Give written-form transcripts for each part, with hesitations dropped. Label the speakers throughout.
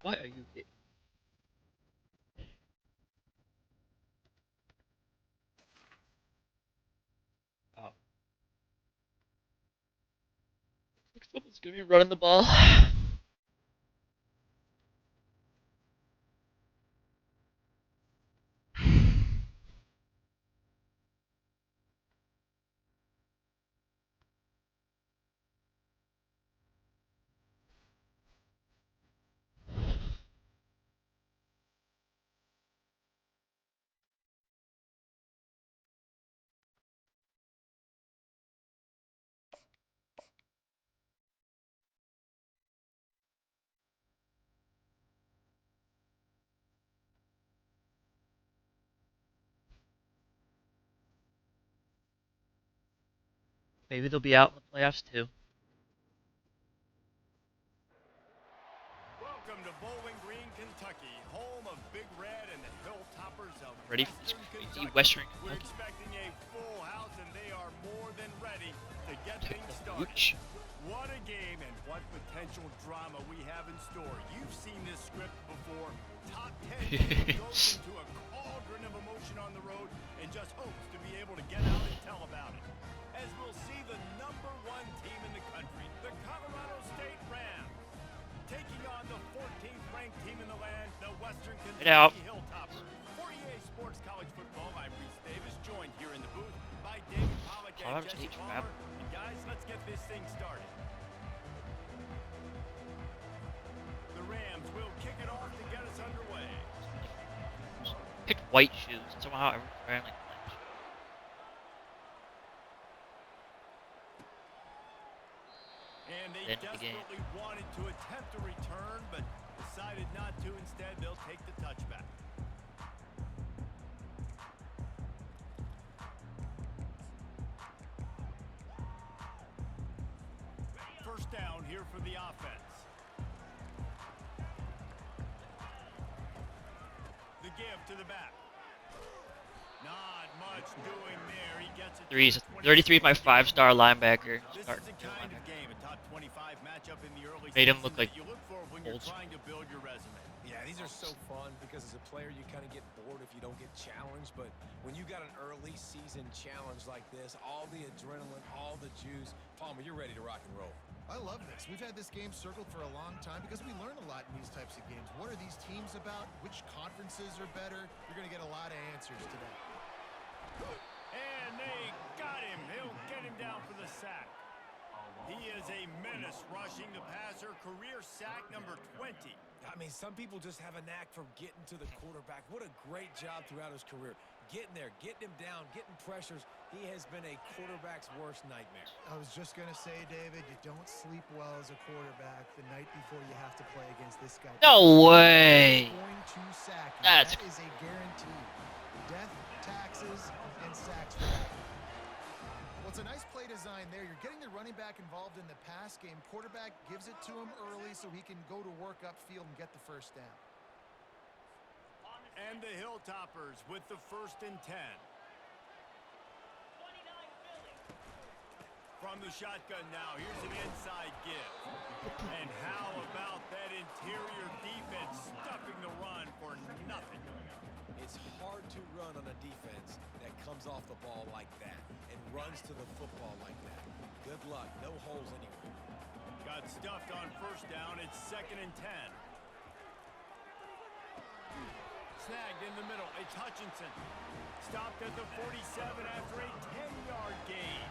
Speaker 1: Why are you here? Oh. Looks like someone's gonna be running the ball. Maybe they'll be out in the playoffs too.
Speaker 2: Welcome to Bowling Green, Kentucky, home of Big Red and the Hilltoppers of
Speaker 1: Ready for this
Speaker 2: Western
Speaker 1: crazy
Speaker 2: Kentucky.
Speaker 1: Western
Speaker 2: We're
Speaker 1: Kentucky?
Speaker 2: expecting a full house, and they are more than ready to get
Speaker 1: Take
Speaker 2: things
Speaker 1: the
Speaker 2: started.
Speaker 1: hooch.
Speaker 2: What a game and what potential drama we have in store. You've seen this script before. Top 10 team goes into a cauldron of emotion on the road and just hopes to be able to get out and tell about it. As we'll see the #1 team in the country, the Colorado State Rams, taking on the 14th ranked team in the land, the Western Kentucky Hilltoppers. For EA Sports College Football, I'm Reese Davis, joined here in the booth by David Pollack and Jesse Palmer. And guys, let's get this thing started. The Rams will kick it off to get us underway.
Speaker 1: Picked white shoes. Somehow everyone's wearing like black shoes.
Speaker 2: And they
Speaker 1: Then again.
Speaker 2: desperately wanted to attempt a return, but decided not to. Instead, they'll take the touchback. First down here for the offense. The give to the back. Not much doing there. He gets it.
Speaker 1: 33 my 5-star linebacker.
Speaker 2: This is the kind of game, a top 25 matchup in the early
Speaker 1: Made him
Speaker 2: season
Speaker 1: look like
Speaker 2: that you look for when you're
Speaker 1: old
Speaker 2: trying to build your resume.
Speaker 3: Yeah, these are so fun because as a player you kind of get bored if you don't get challenged, but when you got an early season challenge like this, all the adrenaline, all the juice, Palmer, you're ready to rock and roll.
Speaker 4: I love this. We've had this game circled for a long time because we learn a lot in these types of games. What are these teams about? Which conferences are better? You're going to get a lot of answers today.
Speaker 2: And they got him. He'll get him down for the sack. He is a menace rushing the passer. Career sack number 20.
Speaker 3: I mean, some people just have a knack for getting to the quarterback. What a great job throughout his career. Getting there, getting him down, getting pressures. He has been a quarterback's worst nightmare.
Speaker 4: I was just going to say, David, you don't sleep well as a quarterback the night before you have to play against this guy.
Speaker 1: No way.
Speaker 4: He's going to sack you.
Speaker 1: That's
Speaker 4: that is a guarantee. Death, taxes, and sacks for that. Well, it's a nice play design there. You're getting the running back involved in the pass game. Quarterback gives it to him early so he can go to work upfield and get the first down.
Speaker 2: And the Hilltoppers with the 1st and 10. From the shotgun now, here's an inside give. And how about that interior defense stuffing the run for nothing?
Speaker 3: It's hard to run on a defense that comes off the ball like that and runs to the football like that. Good luck. No holes anywhere.
Speaker 2: Got stuffed on 1st down. It's 2nd and 10. Snagged in the middle. It's Hutchinson. Stopped at the 47 after a 10-yard gain.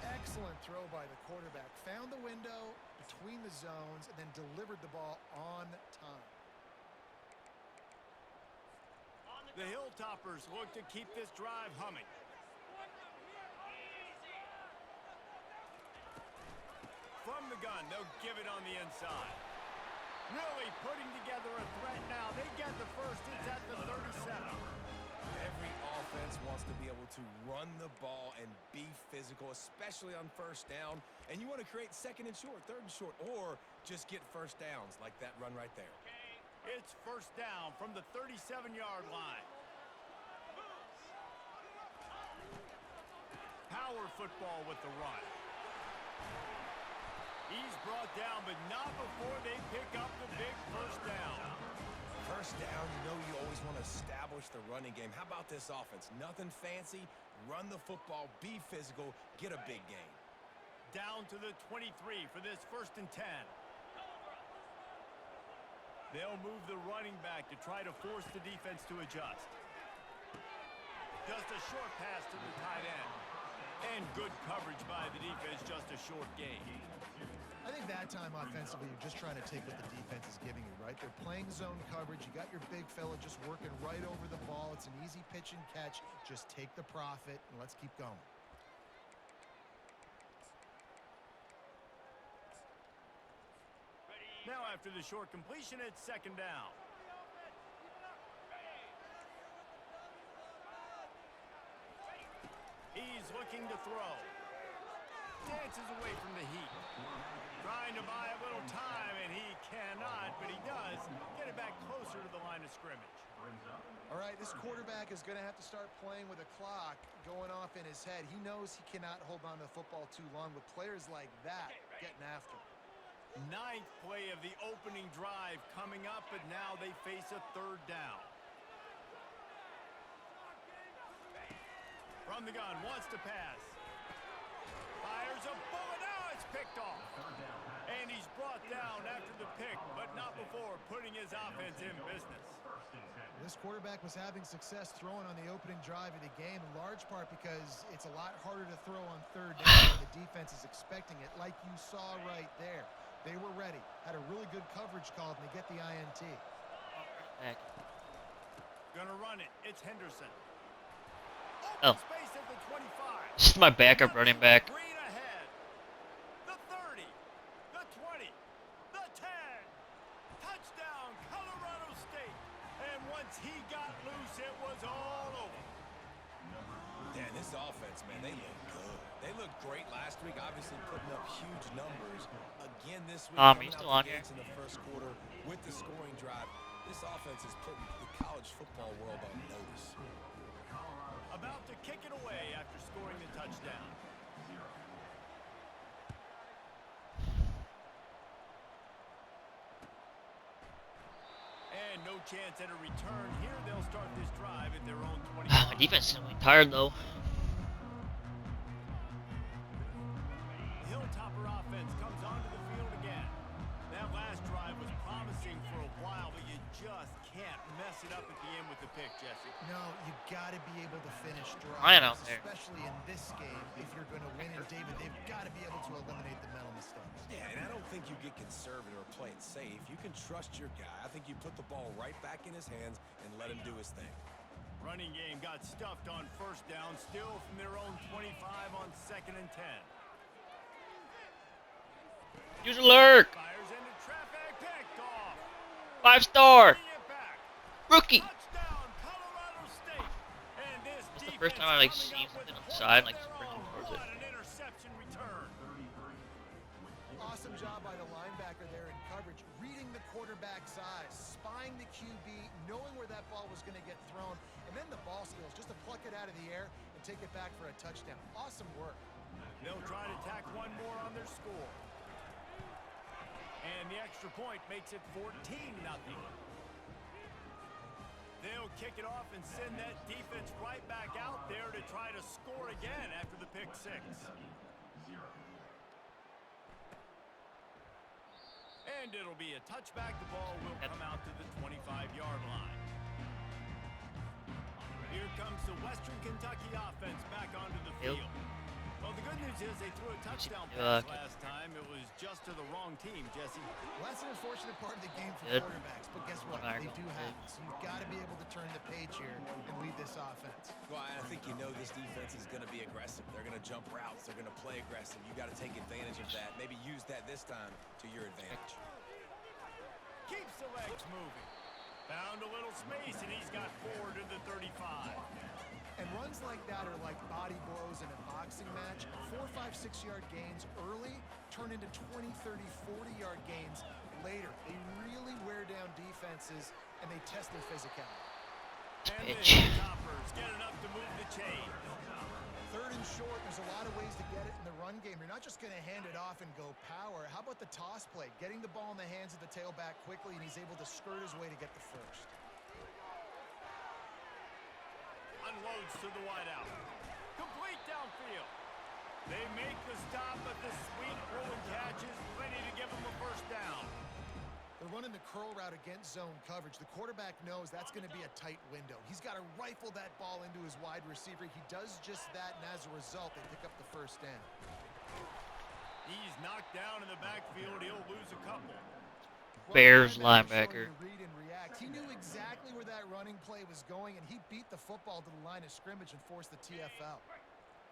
Speaker 4: Excellent throw by the quarterback. Found the window between the zones and then delivered the ball on time.
Speaker 2: The Hilltoppers look to keep this drive humming. From the gun, they'll give it on the inside. Really putting together a threat now. They get the first. It's at the 37.
Speaker 3: Every offense wants to be able to run the ball and be physical, especially on 1st down. And you want to create 2nd and short, 3rd and short, or just get 1st downs like that run right there.
Speaker 2: It's 1st down from the 37-yard line. Power football with the run. He's brought down, but not before they pick up the big 1st down.
Speaker 3: first down, you always want to establish the running game. How about this offense? Nothing fancy. Run the football, be physical, get a big gain.
Speaker 2: Down to the 23 for this 1st and 10. They'll move the running back to try to force the defense to adjust. Just a short pass to the tight end. And good coverage by the defense, just a short gain.
Speaker 4: I think that time offensively, you're just trying to take what the defense is giving you, right? They're playing zone coverage. You got your big fella just working right over the ball. It's an easy pitch and catch. Just take the profit and let's keep going.
Speaker 2: Now after the short completion, it's 2nd down. He's looking to throw. Dances away from the heat. Trying to buy a little time, and he cannot, but he does get it back closer to the line of scrimmage.
Speaker 4: All right, this quarterback is going to have to start playing with a clock going off in his head. He knows he cannot hold on to the football too long with players like that getting after him.
Speaker 2: 9th play of the opening drive coming up, but now they face a 3rd down. From the gun, wants to pass. Fires a bullet. Now it's picked off. And he's brought down after the pick, but not before putting his offense in business.
Speaker 4: This quarterback was having success throwing on the opening drive of the game, in large part because it's a lot harder to throw on 3rd down when the defense is expecting it, like you saw right there. They were ready, had a really good coverage call, and they get the INT.
Speaker 2: Gonna run it. It's Henderson.
Speaker 1: Oh.
Speaker 2: Space at the 25.
Speaker 1: This is my backup running back.
Speaker 2: Green ahead. The 30. The 20. The 10. Touchdown, Colorado State. And once he got loose, it was all over.
Speaker 3: Dan, this offense, man, they look good. They looked great last week, obviously putting up huge numbers. Again this week,
Speaker 1: He's
Speaker 3: coming
Speaker 1: still
Speaker 3: out
Speaker 1: on
Speaker 3: the
Speaker 1: here.
Speaker 3: gates in the 1st quarter with the scoring drive. This offense is putting the college football world on notice.
Speaker 2: About to kick it away after scoring the touchdown. And no chance at a return here. They'll start this drive at their own 20.
Speaker 1: My defense is really tired though.
Speaker 2: Hilltopper offense comes onto the field again. That last drive was promising for a while, but you just can't mess it up at the end with the pick, Jesse.
Speaker 4: No, you got to be able to finish
Speaker 1: Ryan
Speaker 4: drives,
Speaker 1: out there.
Speaker 4: especially in this game. If you're going to win, and David, they've got to be able to eliminate the mental mistakes.
Speaker 3: Yeah, and I don't think you get conservative or play it safe. You can trust your guy. I think you put the ball right back in his hands and let him do his thing.
Speaker 2: Running game got stuffed on 1st down, still from their own 25 on 2nd and 10.
Speaker 1: Use a lurk.
Speaker 2: Fires into traffic, picked off.
Speaker 1: 5-star.
Speaker 2: Bring it back.
Speaker 1: Rookie.
Speaker 2: Touchdown, Colorado State. And this
Speaker 1: It's the
Speaker 2: defense
Speaker 1: first time I like
Speaker 2: coming
Speaker 1: seen
Speaker 2: up with
Speaker 1: something on the
Speaker 2: points
Speaker 1: side,
Speaker 2: of
Speaker 1: like
Speaker 2: their
Speaker 1: sprinting
Speaker 2: own.
Speaker 1: towards it.
Speaker 2: What an interception return.
Speaker 4: Awesome job by the linebacker there in coverage, reading the quarterback's eyes, spying the QB, knowing where that ball was going to get thrown, and then the ball skills just to pluck it out of the air and take it back for a touchdown. Awesome work.
Speaker 2: They'll try to tack one more on their score. And the extra point makes it 14-0. They'll kick it off and send that defense right back out there to try to score again after the pick 6. And it'll be a touchback. The ball will come out to the 25-yard line. Here comes the Western Kentucky offense back onto the field. Well, the good news is they threw a touchdown pass last time. It was just to the wrong team, Jesse.
Speaker 4: Well, that's an unfortunate part of the game for quarterbacks, but guess what? They do have it. So you've got to be able to turn the page here and lead this offense.
Speaker 3: Well, I think you know this defense is going to be aggressive. They're going to jump routes. They're going to play aggressive. You got to take advantage of that. Maybe use that this time to your advantage.
Speaker 2: Keeps the legs moving. Found a little space, and he's got 4 to the 35.
Speaker 4: And runs like that are like body blows in a boxing match. 4, 5, 6-yard gains early turn into 20, 30, 40-yard gains later. They really wear down defenses, and they test their physicality.
Speaker 2: And the Hilltoppers get enough to move the chain.
Speaker 4: 3rd and short, there's a lot of ways to get it in the run game. You're not just going to hand it off and go power. How about the toss play? Getting the ball in the hands of the tailback quickly, and he's able to skirt his way to get the first.
Speaker 2: unloads to the wideout. Complete downfield. They make the stop, but the sweet throw and catch is plenty to give them a first down.
Speaker 4: They're running the curl route against zone coverage. The quarterback knows that's going to be a tight window. He's got to rifle that ball into his wide receiver. He does just that, and as a result, they pick up the first down.
Speaker 2: He's knocked down in the backfield. He'll lose a couple.
Speaker 1: Bears
Speaker 4: Well,
Speaker 1: linebacker.
Speaker 4: Read and react. He knew exactly where that running play was going, and he beat the football to the line of scrimmage and forced the TFL.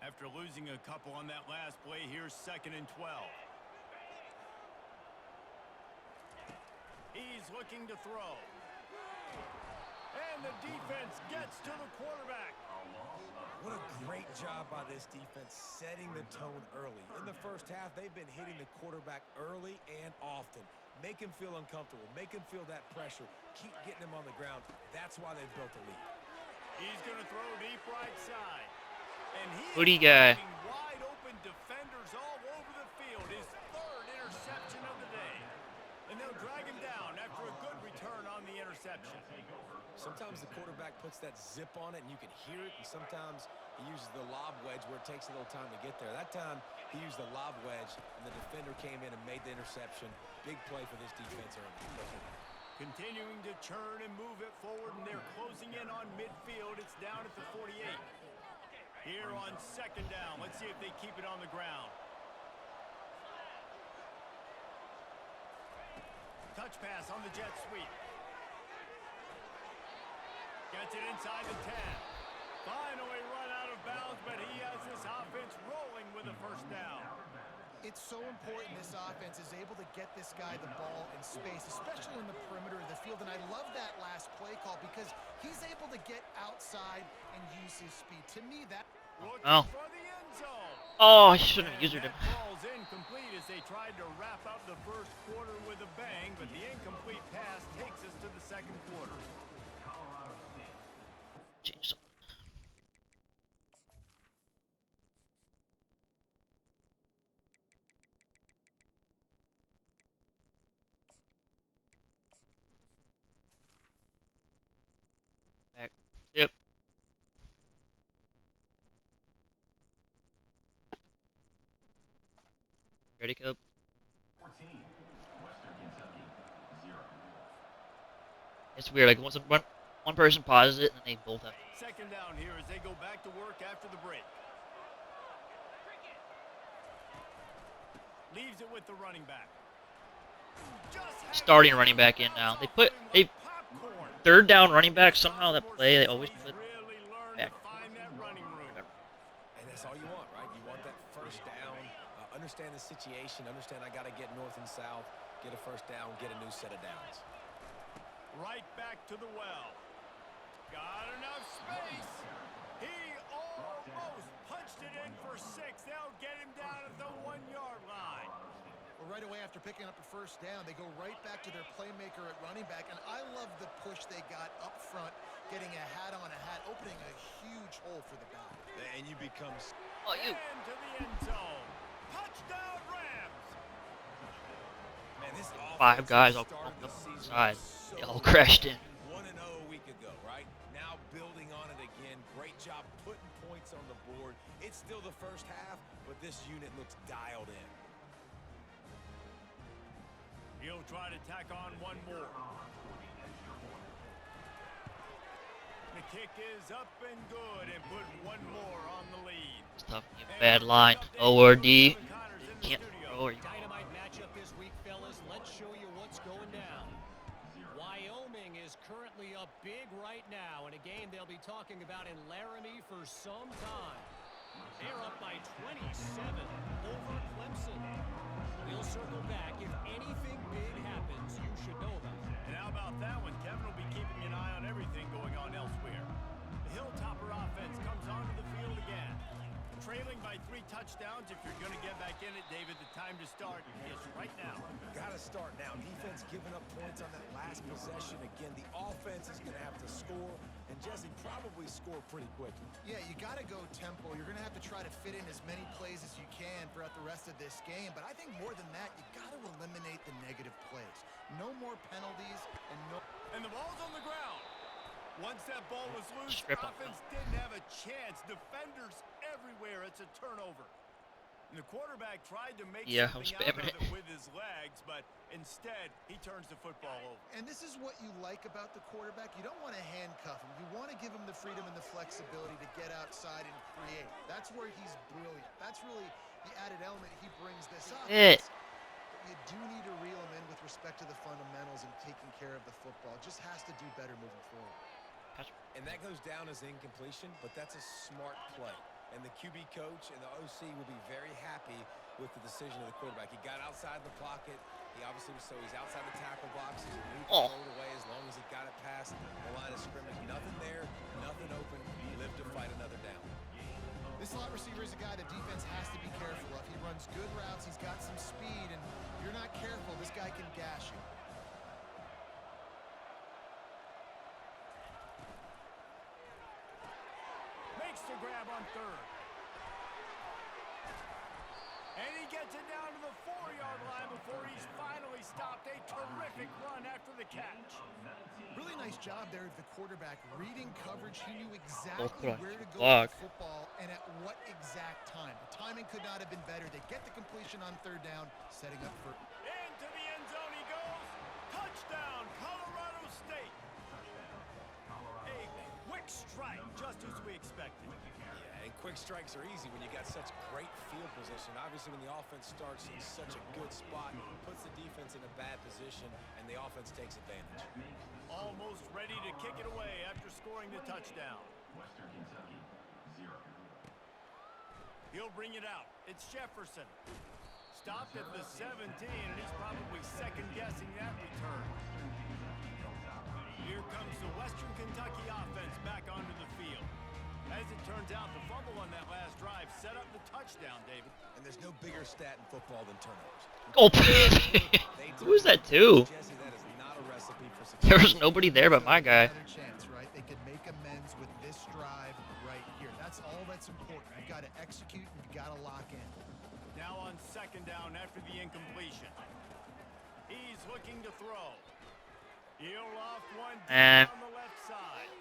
Speaker 2: After losing a couple on that last play, here's 2nd and 12. He's looking to throw. And the defense gets to the quarterback.
Speaker 3: What a great job by this defense setting the tone early. In the first half, they've been hitting the quarterback early and often. Make him feel uncomfortable. Make him feel that pressure. Keep getting him on the ground. That's why they've built a lead.
Speaker 2: He's going to throw deep right side. And
Speaker 1: Booty guy.
Speaker 2: wide open defenders all over the field. His 3rd interception of the day. And they'll drag him down after a good return on the interception.
Speaker 3: Sometimes the quarterback puts that zip on it and you can hear it, and sometimes he uses the lob wedge where it takes a little time to get there. That time he used the lob wedge and the defender came in and made the interception. Big play for this defense early.
Speaker 2: Continuing to churn and move it forward, and they're closing in on midfield. It's down at the 48. Here on 2nd down, let's see if they keep it on the ground. Touch pass on the jet sweep. Gets it inside the 10. Finally run out of bounds, but he has this offense rolling with a first down.
Speaker 4: It's so important this offense is able to get this guy the ball in space, especially in the perimeter of the field. And I love that last play call because he's able to get outside and use his speed. To me, that...
Speaker 1: Oh.
Speaker 2: For the end zone.
Speaker 1: Oh, I shouldn't have used
Speaker 2: And
Speaker 1: him.
Speaker 2: that ball's incomplete as they tried to wrap up the first quarter with a bang, but the incomplete pass takes us to the 2nd quarter.
Speaker 1: Change something. Back. Yep. Ready, Cope? It's weird. Like once one person pauses it, and then they both have.
Speaker 2: 2nd down here as they go back to work after the break. Leaves it with the running back.
Speaker 1: Starting running back in now. They 3rd down running back. Somehow that play they always put back.
Speaker 3: And that's all you want, right? You want that first down. Understand the situation. Understand I got to get north and south. Get a first down. Get a new set of downs.
Speaker 2: Right back to the well. Got enough space. He almost punched it in for 6. They'll get him down at the 1-yard line.
Speaker 4: Well, right away after picking up a first down, they go right back to their playmaker at running back. And I love the push they got up front, getting a hat on a hat, opening a huge hole for the back.
Speaker 3: And you become...
Speaker 1: Oh, you.
Speaker 2: Into the end zone. Touchdown, Rams.
Speaker 3: Man, this
Speaker 1: 5 guys all
Speaker 3: started
Speaker 1: bumped up
Speaker 3: the
Speaker 1: on the
Speaker 3: season
Speaker 1: side.
Speaker 3: so
Speaker 1: They all crashed in.
Speaker 3: 1-0 a week ago, right? Now building on it again. Great job putting points on the board. It's still the first half, but this unit looks dialed in.
Speaker 2: He'll try to tack on one more. The kick is up and good and put one more on the lead.
Speaker 1: It's tough. You have a bad line. O or D. You can't throw or you.
Speaker 5: Dynamite matchup this week, fellas. Let's show you what's going down. Wyoming is currently up big right now in a game they'll be talking about in Laramie for some time. They're up by 27 over Clemson. We'll circle back. If anything big happens, you should know about it.
Speaker 2: And how about that one? Kevin will be keeping an eye on everything going on elsewhere. The Hilltopper offense comes onto the field again. Trailing by 3 touchdowns. If you're going to get back in it, David, the time to start is right now.
Speaker 3: Got to start now. Defense giving up points on that last possession. Again, the offense is going to have to score, and Jesse probably score pretty quickly.
Speaker 4: Yeah, you got to go tempo. You're going to have to try to fit in as many plays as you can throughout the rest of this game. But I think more than that, you got to eliminate the negative plays. No more penalties and no...
Speaker 2: And the ball's on the ground. Once that ball was loose,
Speaker 1: Strip on
Speaker 2: offense didn't have a chance. Defenders everywhere. It's a turnover. And the quarterback tried to make
Speaker 1: Yeah, I'm
Speaker 2: something out of
Speaker 1: spamming
Speaker 2: it
Speaker 1: it.
Speaker 2: with his legs, but instead he turns the football over.
Speaker 4: And this is what you like about the quarterback. You don't want to handcuff him. You want to give him the freedom and the flexibility to get outside and create. That's where he's brilliant. That's really the added element he brings this
Speaker 1: It.
Speaker 4: offense. But you do need to reel him in with respect to the fundamentals and taking care of the football. Just has to do better moving forward.
Speaker 3: And that goes down as incompletion, but that's a smart play. And the QB coach and the OC will be very happy with the decision of the quarterback. He got outside the pocket. He obviously he's outside the tackle box. He's moved
Speaker 1: Oh.
Speaker 3: it away as long as he got it past the line of scrimmage. Nothing there, nothing open. Live to fight another down.
Speaker 4: This slot receiver is a guy the defense has to be careful of. He runs good routes. He's got some speed, and if you're not careful, this guy can gash you.
Speaker 2: Makes the grab on third. And he gets it down to the 4-yard line before he's finally stopped. A terrific run after the catch.
Speaker 4: Really nice job there of the quarterback reading coverage. He knew
Speaker 1: Well,
Speaker 4: exactly where to go
Speaker 1: block.
Speaker 4: with the football and at what exact time. The timing could not have been better. They get the completion on third down, setting up for...
Speaker 2: Into the end zone he goes. Touchdown, Colorado State. A quick strike, just as we expected.
Speaker 3: Yeah, and quick strikes are easy when you got such great field position. Obviously, when the offense starts in such a good spot, puts the defense in a bad position, and the offense takes advantage.
Speaker 2: Almost ready to kick it away after scoring the touchdown. He'll bring it out. It's Jefferson. Stopped at the 17, and he's probably second-guessing that return. Here comes the Western Kentucky offense back onto the field. As it turns out, the fumble on that last drive set up the touchdown, David.
Speaker 3: And there's no bigger stat in football than turnovers.
Speaker 1: Oh, who is that too?
Speaker 3: Jesse, that is not a recipe for success.
Speaker 1: There was nobody there but my guy.
Speaker 4: Another chance, right? They could make amends with this drive right here. That's all that's important. You've got to execute and you've got to lock in.
Speaker 2: Now on second down after the incompletion. He's looking to throw. He'll loft one
Speaker 1: And
Speaker 2: down the left side.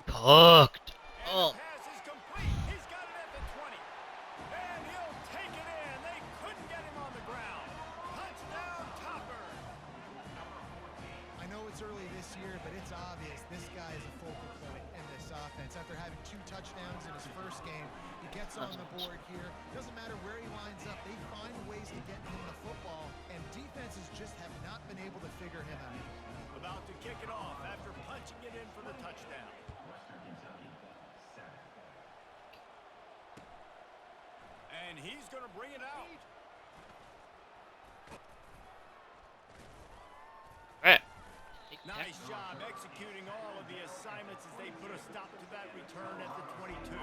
Speaker 1: cooked.
Speaker 2: And
Speaker 1: Oh,
Speaker 2: the pass is complete. He's got it at the 20. And he'll take it in. They couldn't get him on the ground. Touchdown, Topper.
Speaker 4: I know it's early this year, but it's obvious this guy is a focal point in this offense. After having 2 touchdowns in his first game, he gets on the board here. Doesn't matter where he lines up. They find ways to get him the football, and defenses just have not been able to figure him out.
Speaker 2: About to kick it off after punching it in for the touchdown. And he's going to bring it out.
Speaker 1: alright.
Speaker 2: Nice job executing all of the assignments as they put a stop to that return at the 22.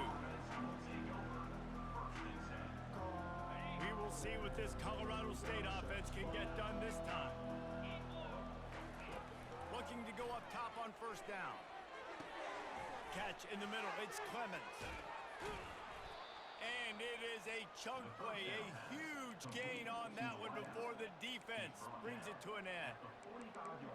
Speaker 2: We will see what this Colorado State offense can get done this time. Looking to go up top on first down. Catch in the middle. It's Clemens. And it is a chunk play. A huge gain on that one before the defense brings it to an end.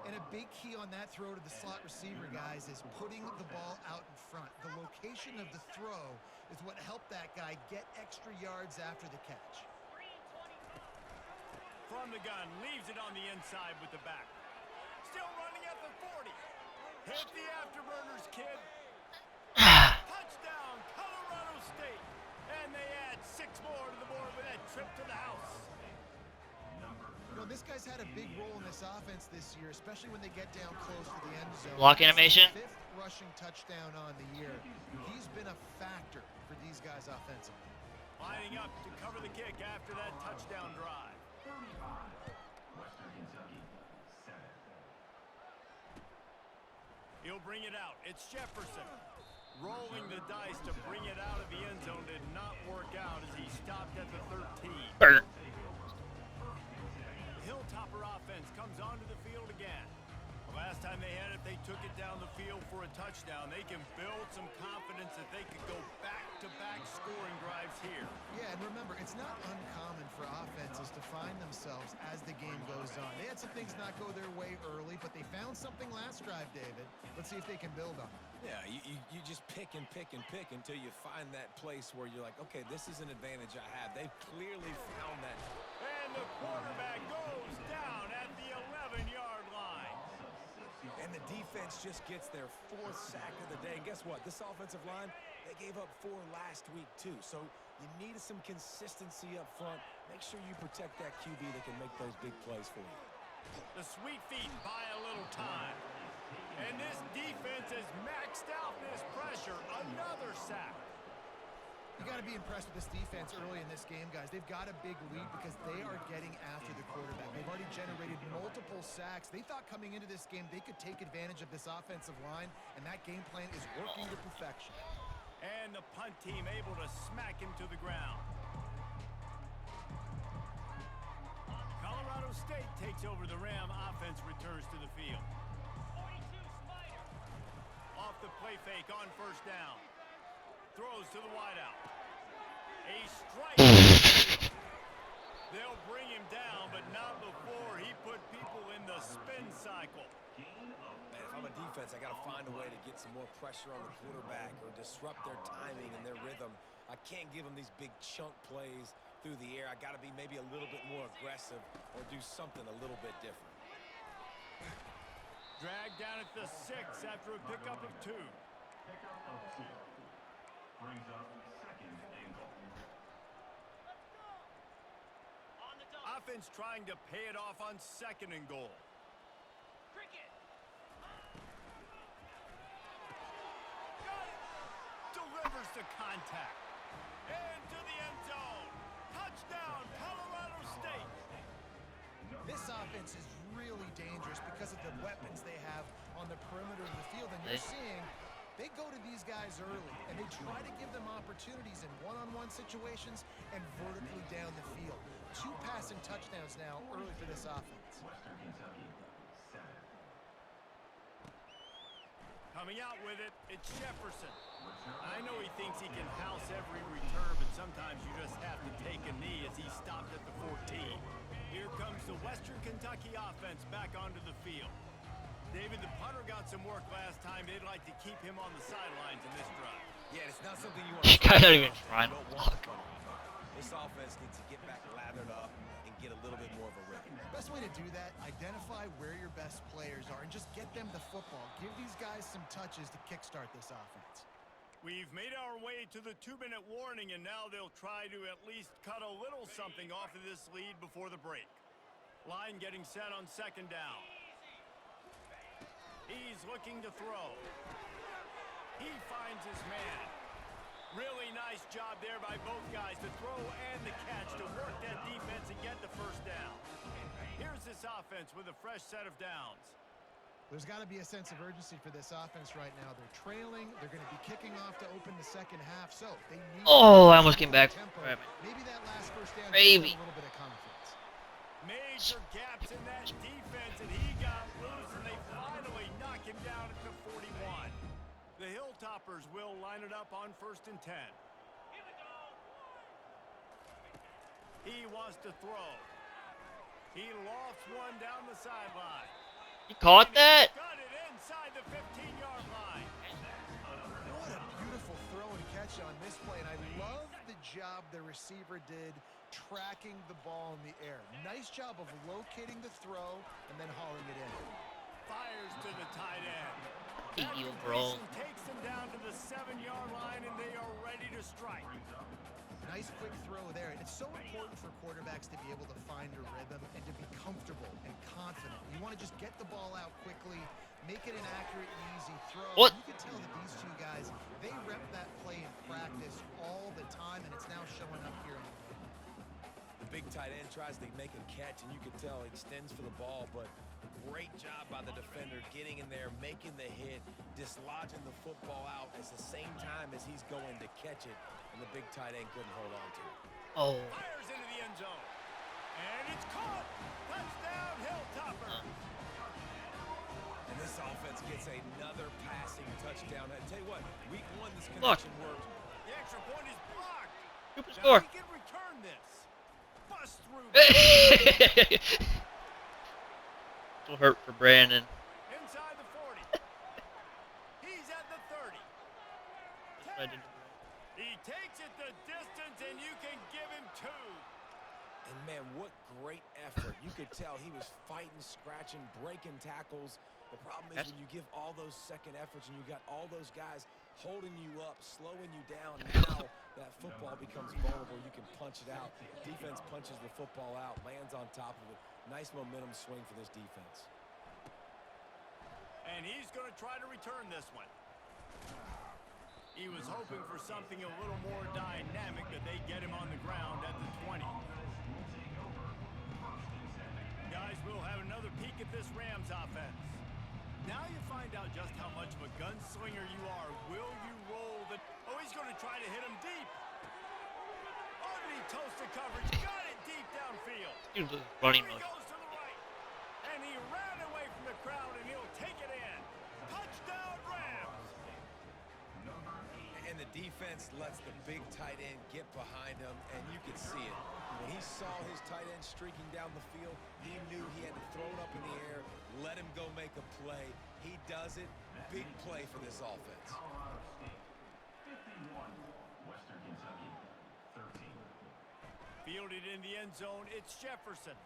Speaker 4: And a big key on that throw to the slot receiver, guys, is putting the ball out in front. The location of the throw is what helped that guy get extra yards after the catch.
Speaker 2: From the gun, leaves it on the inside with the back. Still running at the 40. Hit the afterburners, kid. Touchdown, Colorado State. And they add 6 more to the board with that trip to the house.
Speaker 4: You know, this guy's had a big role in this offense this year, especially when they get down close to the end zone.
Speaker 1: Block
Speaker 4: That's his
Speaker 1: animation.
Speaker 4: 5th rushing touchdown on the year. He's been a factor for these guys offensively.
Speaker 2: Lining up to cover the kick after that touchdown drive. He'll bring it out. It's Jefferson. Rolling the dice to bring it out of the end zone did not work out as he stopped at the 13.
Speaker 1: Burn.
Speaker 2: Hilltopper offense comes onto the field again. The last time they had it, they took it down the field for a touchdown. They can build some confidence that they could go back-to-back scoring drives here.
Speaker 4: Yeah, and remember, it's not uncommon for offenses to find themselves as the game goes on. They had some things not go their way early, but they found something last drive, David. Let's see if they can build on it.
Speaker 3: Yeah, you just pick and pick and pick until you find that place where you're like, okay, this is an advantage I have. They've clearly found that.
Speaker 2: And the quarterback goes down at the 11-yard line.
Speaker 3: And the defense just gets their 4th sack of the day. And guess what? This offensive line, they gave up 4 last week too. So you need some consistency up front. Make sure you protect that QB that can make those big plays for you.
Speaker 2: The Sweet Feet buy a little time. And this defense has maxed out this pressure. Another sack.
Speaker 4: You got to be impressed with this defense early in this game, guys. They've got a big lead because they are getting after the quarterback. They've already generated multiple sacks. They thought coming into this game they could take advantage of this offensive line, and that game plan is working to perfection.
Speaker 2: And the punt team able to smack him to the ground. Colorado State takes over the Ram. Offense returns to the field. Off the play fake on first down. Throws to the wideout. A strike. They'll bring him down, but not before he put people in the spin cycle.
Speaker 3: Man, if I'm a defense, I got to find a way to get some more pressure on the quarterback or disrupt their timing and their rhythm. I can't give them these big chunk plays through the air. I got to be maybe a little bit more aggressive or do something a little bit different.
Speaker 2: Dragged down at the 6 after a pickup of 2.
Speaker 6: Pickup of 2 brings up 2nd and goal.
Speaker 2: Offense trying to pay it off on 2nd and goal. Delivers the contact. Into the end zone. Touchdown, Colorado State.
Speaker 4: This offense is really dangerous because of the weapons they have on the perimeter of the field. And you're seeing they go to these guys early, and they try to give them opportunities in one-on-one situations and vertically down the field. 2 passing touchdowns now early for this offense.
Speaker 6: Western Kentucky, 7.
Speaker 2: Coming out with it, it's Jefferson. I know he thinks he can house every return, but sometimes you just have to take a knee as he stopped at the 14. Here comes the Western Kentucky offense back onto the field. David, the punter got some work last time. They'd like to keep him on the sidelines in this drive.
Speaker 3: Yeah, it's not something you want to
Speaker 1: Guy not even trying to block.
Speaker 3: This offense needs to get back lathered up and get a little bit more of a rhythm.
Speaker 4: Best way to do that, identify where your best players are and just get them the football. Give these guys some touches to kickstart this offense.
Speaker 2: We've made our way to the 2-minute warning, and now they'll try to at least cut a little something off of this lead before the break. Line getting set on 2nd down. He's looking to throw. He finds his man. Really nice job there by both guys, the throw and the catch, to work that defense and get the first down. Here's this offense with a fresh set of downs.
Speaker 4: There's got to be a sense of urgency for this offense right now. They're trailing. They're going to be kicking off to open the 2nd half, so they need...
Speaker 1: Oh, I almost came back. Right.
Speaker 4: Maybe that last first down
Speaker 1: Maybe.
Speaker 4: gives them a little bit of confidence.
Speaker 2: Major gaps in that defense, and he got loose, and they finally knock him down at the 41. The Hilltoppers will line it up on 1st and 10. He wants to throw. He lofts one down the sideline.
Speaker 1: He caught that?
Speaker 2: Got it inside the 15-yard line.
Speaker 4: What a beautiful throw and catch on this play, and I love the job the receiver did tracking the ball in the air. Nice job of locating the throw and then hauling it in.
Speaker 2: Fires to the tight end.
Speaker 1: Hate
Speaker 2: That
Speaker 1: you, bro.
Speaker 2: completion takes them down to the 7-yard line, and they are ready to strike.
Speaker 4: Nice quick throw there. It's so important for quarterbacks to be able to find a rhythm and to be comfortable and confident. You want to just get the ball out quickly, make it an accurate, easy throw.
Speaker 1: What?
Speaker 4: You can tell that these 2 guys, they rep that play in practice all the time, and it's now showing up here in the game.
Speaker 3: The big tight end tries to make a catch, and you can tell he extends for the ball, but great job by the defender getting in there, making the hit, dislodging the football out at the same time as he's going to catch it, and the big tight end couldn't hold on to it.
Speaker 1: Oh.
Speaker 2: Fires into the end zone. And it's caught. Touchdown, Hilltoppers.
Speaker 3: And this offense gets another passing touchdown. I tell you what, week 1 this
Speaker 1: Look.
Speaker 3: connection worked.
Speaker 2: The extra point is blocked.
Speaker 1: Cooper
Speaker 2: Now
Speaker 1: score.
Speaker 2: he can return this. Bust through.
Speaker 1: It'll hurt for Brandon.
Speaker 2: Inside the 40. He's at the 30.
Speaker 1: I did.
Speaker 2: He takes it the distance, and you can give him 2.
Speaker 3: And man, what great effort. You could tell he was fighting, scratching, breaking tackles. The problem is when you give all those second efforts and you got all those guys holding you up, slowing you down, now that football becomes vulnerable. You can punch it out. Defense punches the football out, lands on top of it. Nice momentum swing for this defense.
Speaker 2: And he's going to try to return this one. He was hoping for something a little more dynamic, but they get him on the ground at the 20. Guys, we'll have another peek at this Rams offense. Now you find out just how much of a gunslinger you are. Will you roll the... Oh, he's going to try to hit him deep. Underneath toasted coverage. Got it deep downfield.
Speaker 1: Dude, the running
Speaker 2: He
Speaker 1: motion.
Speaker 2: goes to the right. And he ran away from the crowd, and he'll take it in. Touchdown, Rams.
Speaker 3: And the defense lets the big tight end get behind him, and you can see it. When he saw his tight end streaking down the field, he knew he had to throw it up in the air, let him go make a play. He does it. Big play for this offense.
Speaker 6: Colorado State, 51. Western Kentucky, 13.
Speaker 2: Fielded in the end zone, it's Jefferson.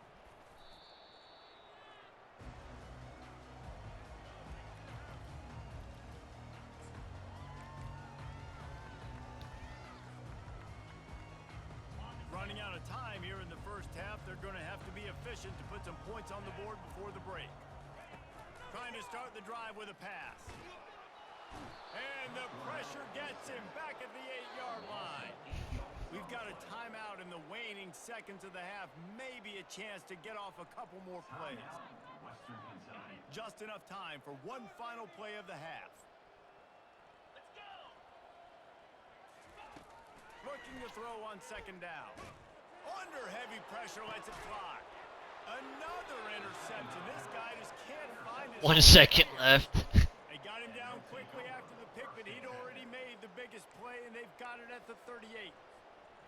Speaker 2: Running out of time here in the first half. They're going to have to be efficient to put some points on the board before the break. Trying to start the drive with a pass. And the pressure gets him back at the 8-yard line. We've got a timeout in the waning seconds of the half. Maybe a chance to get off a couple more plays.
Speaker 6: Western Kentucky.
Speaker 2: Just enough time for one final play of the half. Looking to throw on second down. Under heavy pressure, lets it fly. Another interception. This guy just can't find his...
Speaker 1: 1 second left.
Speaker 2: They got him down quickly after the pick, but he'd already made the biggest play, and they've got it at the 38.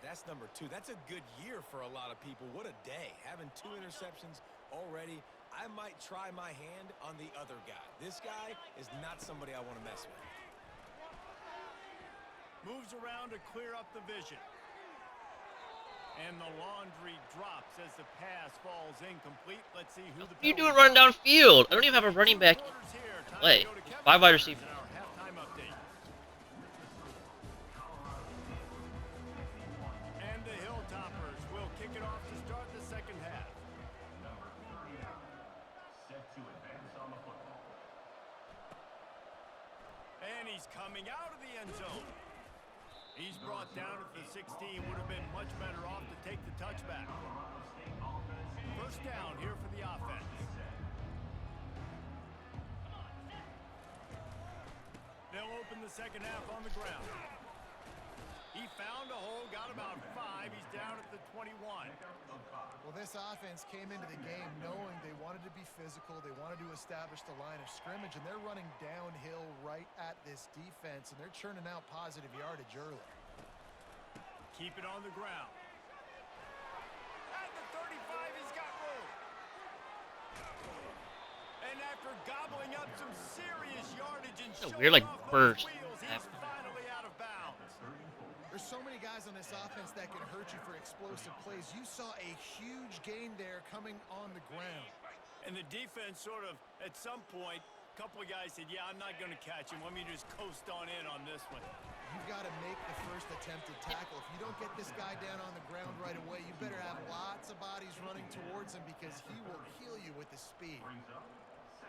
Speaker 3: That's number 2. That's a good year for a lot of people. What a day. Having 2 interceptions already. I might try my hand on the other guy. This guy is not somebody I want to mess with.
Speaker 2: Moves around to clear up the vision. And the laundry drops as the pass falls incomplete. Let's see who the...
Speaker 1: What are you doing running downfield? I don't even have a running back in play. 5 wide receivers.
Speaker 2: Our halftime update. And the Hilltoppers will kick it off to start the second half.
Speaker 6: Number 39, set to advance on the football.
Speaker 2: And he's coming out of the end zone. He's brought down at the 16. Would have been much better off to take the touchback. First down here for the offense. They'll open the second half on the ground. He found a hole, got about 5. He's down at the 21.
Speaker 4: Well, this offense came into the game knowing they wanted to be physical, they wanted to establish the line of scrimmage, and they're running downhill right at this defense, and they're churning out positive yardage early.
Speaker 2: Keep it on the ground. At the 35, he's got room. And after gobbling up some serious yardage and
Speaker 1: So
Speaker 2: showing
Speaker 1: weird, like,
Speaker 2: off
Speaker 1: burst
Speaker 2: those wheels, he's
Speaker 1: after.
Speaker 2: finally out of bounds.
Speaker 4: There's so many guys on this offense that can hurt you for explosive plays. You saw a huge gain there coming on the ground.
Speaker 2: And the defense sort of, at some point, a couple of guys said, yeah, I'm not going to catch him. Let me just coast on in on this one.
Speaker 4: You've got to make the first attempted tackle. If you don't get this guy down on the ground right away, you better have lots of bodies running towards him because he will kill you with his speed.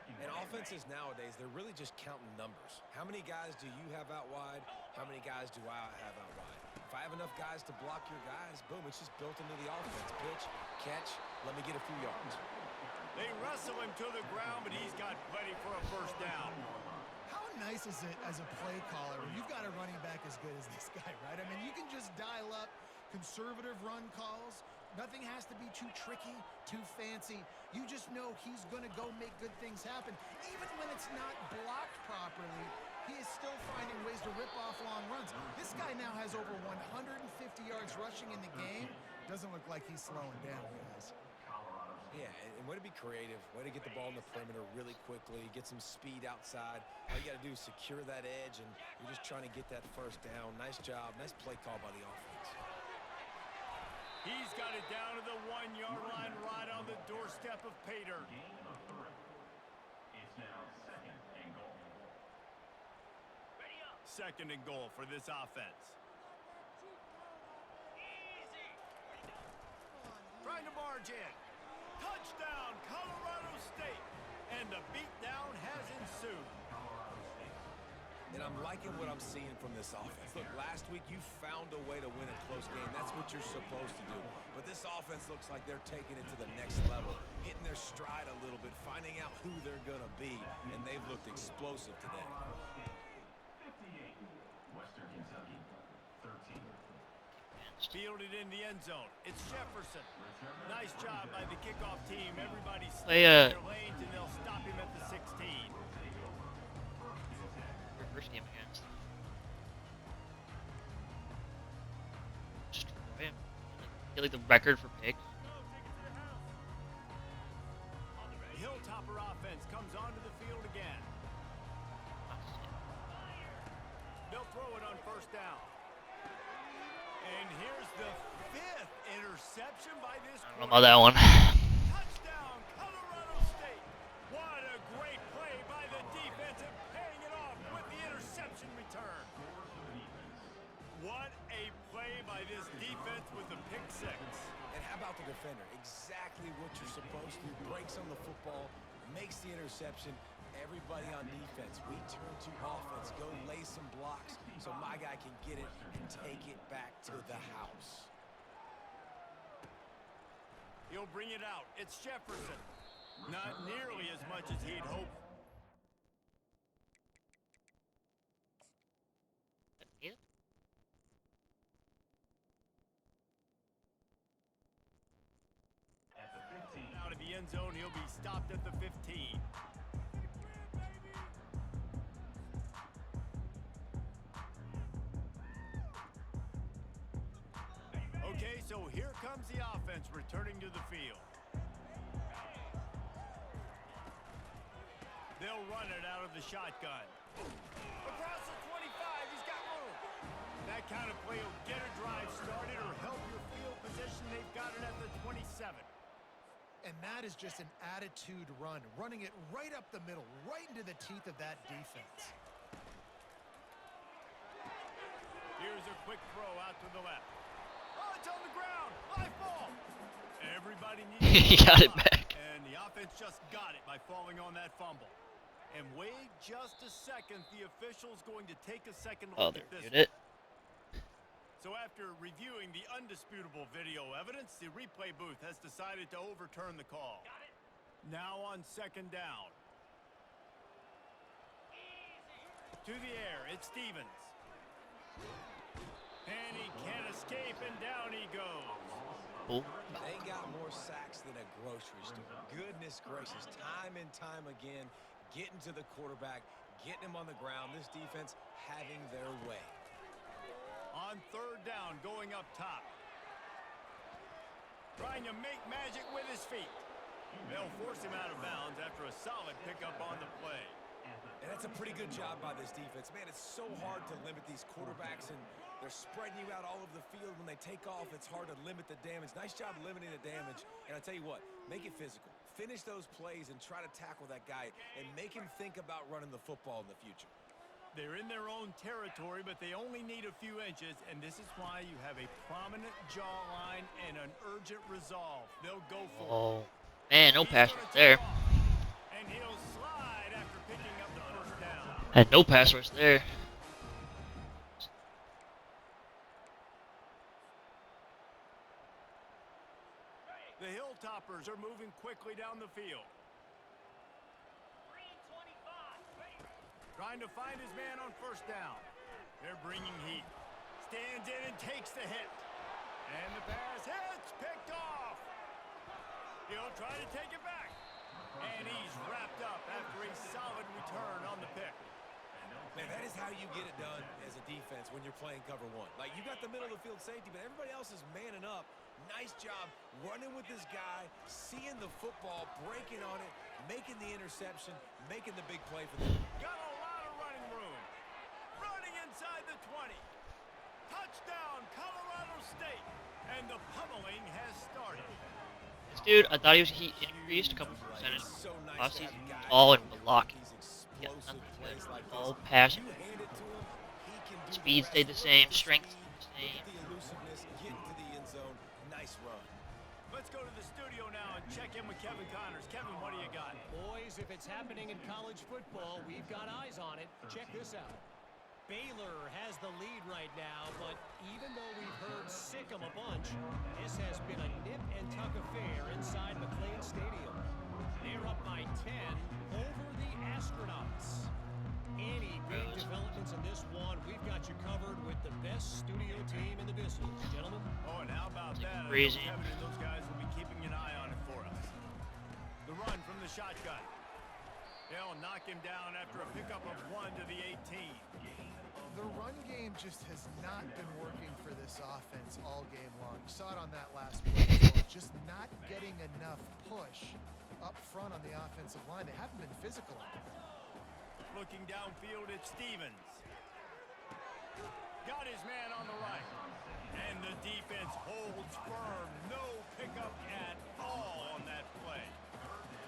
Speaker 3: And offenses nowadays, they're really just counting numbers. How many guys do you have out wide? How many guys do I have out wide? If I have enough guys to block your guys, boom, it's just built into the offense. Pitch, catch, let me get a few yards.
Speaker 2: They wrestle him to the ground, but he's got plenty for a first down.
Speaker 4: How nice is it as a play caller when you've got a running back as good as this guy, right? I mean, you can just dial up conservative run calls, Nothing has to be too tricky, too fancy. You just know he's going to go make good things happen. Even when it's not blocked properly, he is still finding ways to rip off long runs. This guy now has over 150 yards rushing in the game. Doesn't look like he's slowing down, guys.
Speaker 3: Yeah, and way to be creative, way to get the ball in the perimeter really quickly, get some speed outside. All you got to do is secure that edge, and you're just trying to get that first down. Nice job, nice play call by the offense.
Speaker 2: He's got it down to the 1-yard line, right on the doorstep of Pater.
Speaker 6: Gain of 3. It's now 2nd and goal.
Speaker 2: Second and goal for this offense. Trying to barge in. Touchdown, Colorado State. And the beatdown has ensued.
Speaker 3: And I'm liking what I'm seeing from this offense. Look, last week you found a way to win a close game. That's what you're supposed to do. But this offense looks like they're taking it to the next level, hitting their stride a little bit, finding out who they're going to be. And they've looked explosive today.
Speaker 6: 58. Western Kentucky 13.
Speaker 2: Fielded in the end zone. It's Jefferson. Nice job by the kickoff team. Everybody's
Speaker 1: Play,
Speaker 2: staying in their lanes, and they'll stop him at the 16.
Speaker 1: Your first game against. Destroy him. Get like the record for picks.
Speaker 2: The Hilltopper offense comes onto the field again. They'll throw it on first down. And here's the 5th interception by this
Speaker 1: I don't know about that one.
Speaker 2: Touchdown, Colorado State. What a great play by the defense and paying it off with the interception return. What a play by this defense with the pick 6.
Speaker 3: And how about the defender? Exactly what you're supposed to. Breaks on the football, makes the interception. Everybody on defense, we turn to offense. Go lay some blocks so my guy can get it and take it back to the house.
Speaker 2: He'll bring it out. It's Jefferson. Not nearly as much as he'd hoped.
Speaker 1: Yeah.
Speaker 6: At the 15.
Speaker 2: Out of the end zone, he'll be stopped at the 15. Okay, so here comes the offense returning to the field. They'll run it out of the shotgun. Across the 25, he's got room. That kind of play will get a drive started or help your field position. They've got it at the 27.
Speaker 4: And that is just an attitude run, running it right up the middle, right into the teeth of that defense.
Speaker 2: Here's a quick throw out to the left. Oh, it's on the ground. High ball. Everybody needs
Speaker 1: He got it back.
Speaker 2: And the offense just got it by falling on that fumble. And wait just a second. The official's going to take a second
Speaker 1: Oh,
Speaker 2: look
Speaker 1: they
Speaker 2: at this.
Speaker 1: reviewed it.
Speaker 2: So after reviewing the undisputable video evidence, the replay booth has decided to overturn the call. Now on second down. To the air, it's Stevens. And he can't escape, and down he goes.
Speaker 1: Cool.
Speaker 3: They got more sacks than a grocery store. Goodness gracious, time and time again, getting to the quarterback, getting him on the ground. This defense having their way.
Speaker 2: On third down, going up top. Trying to make magic with his feet. They'll force him out of bounds after a solid pickup on the play.
Speaker 3: And that's a pretty good job by this defense. Man, it's so hard to limit these quarterbacks, and they're spreading you out all over the field. When they take off, it's hard to limit the damage. Nice job limiting the damage. And I tell you what, make it physical. Finish those plays and try to tackle that guy and make him think about running the football in the future.
Speaker 2: They're in their own territory, but they only need a few inches, and this is why you have a prominent jawline and an urgent resolve. They'll go for it.
Speaker 1: Oh, man, no
Speaker 2: He's
Speaker 1: pass
Speaker 2: gonna
Speaker 1: rush
Speaker 2: take
Speaker 1: there.
Speaker 2: off, and he'll slide after picking up the first down.
Speaker 1: Had no pass rush there.
Speaker 2: The Hilltoppers are moving quickly down the field. Trying to find his man on first down. They're bringing heat. Stands in and takes the hit. And the pass hits, picked off. He'll try to take it back. And he's wrapped up after a solid return on the pick.
Speaker 3: Man, that is how you get it done as a defense when you're playing cover one. Like, you got the middle of the field safety, but everybody else is manning up. Nice job running with this guy, seeing the football, breaking on it, making the interception, making the big play for them.
Speaker 2: Got a lot of running room. Running inside the 20. Touchdown, Colorado State. And the pummeling has started.
Speaker 1: This dude, I thought he increased a couple percentage last season. Tall and blocking. Yeah, nothing good. All passing. Speed stayed the same. Strength stayed the same.
Speaker 3: The elusiveness, get into the end zone. Nice run.
Speaker 2: Let's go to the studio now and check in with Kevin Connors. Kevin, what do you got?
Speaker 5: Boys, if it's happening in college football, we've got eyes on it. Check this out. Baylor has the lead right now, but even though we've heard sick 'em a bunch, this has been a nip-and-tuck affair inside McLean Stadium. They're up by 10 over the Astronauts. Any big developments in this one, we've got you covered with the best studio team in the business, gentlemen.
Speaker 2: Oh, and how about that? I know
Speaker 1: Crazy.
Speaker 2: Kevin and those guys will be keeping an eye on it for us. The run from the shotgun. They'll knock him down after a pickup of 1 to the 18.
Speaker 4: The run game just has not been working for this offense all game long. You saw it on that last play as well. Just not getting enough push up front on the offensive line. They haven't been physical.
Speaker 2: Looking downfield at Stevens. Got his man on the right. And the defense holds firm. No pickup at all on that play.